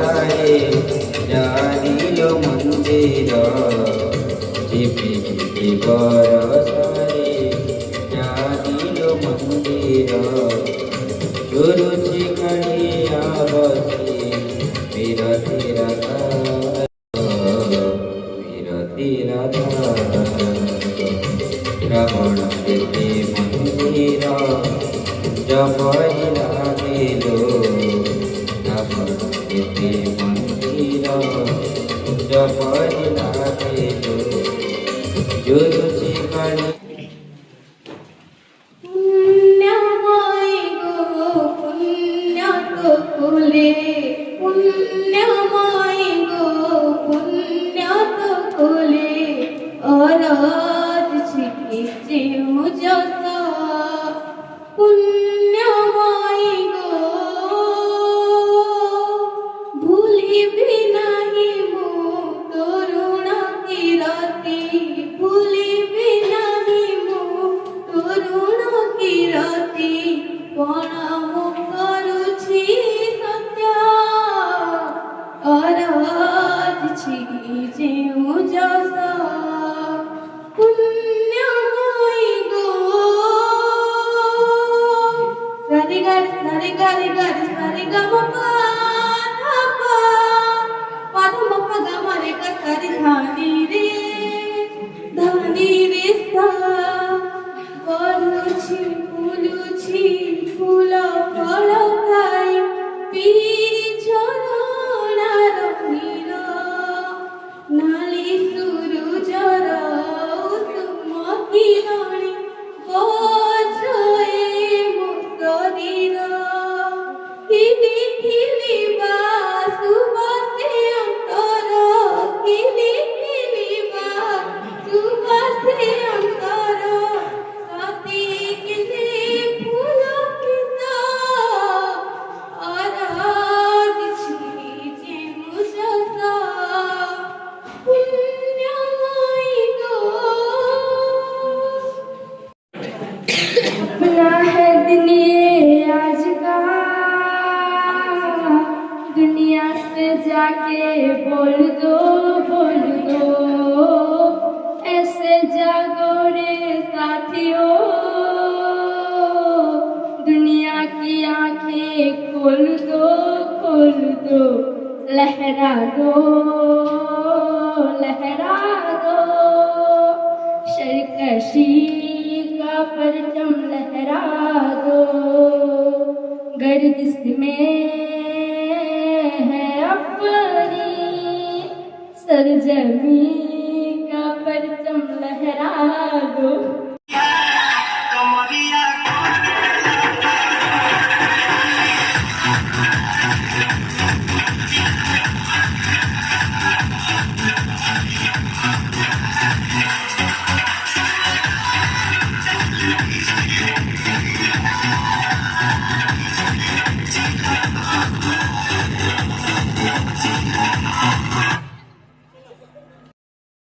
ভরসারে জানিল মন্দির ঝিপি ঝিপি বরসারে জানিল মন্দির সুরুচি কাড়িয়া বসে বিরতি রাধা বিরতি রাধা রাবণ দেবে মন্দির জপরি লাগিল রাবণ দেবে মন্দির জপরি লাগিল জুরুচি কাড়ি पुण्यमय गो पुण्य तो खुले और आज छिपे मुझसा पुण्यमय गो भूली भी नहीं मो तरुण की राती भूली भी नहीं मो तरुण की राती प्रणाम करुछि जे मुझसा पुण्यमय गो सारे गा रे सारे गा म पा धा म प गा म रे गा सारे धानी रे सा बलुछि फूल फल खाई पीरी झरणार नीर नाली सूरुजर तुम किरणी बोझे मो शरीर खिली खिली सुबासे अंतर खिली खिली सुबासे अंतर साथी किने फूल किता आराध छी जे मुझसा पुण्यमय गो अपना है दिन ये आज का दुनिया से जाके बोल दो ऐसे जागो रे साथियों दुनिया की आंखें खोल दो लहरा दो सरकशी का परचम लहरा दो गर्दिश में है अपनी सरजमी का परचम लहरा दो।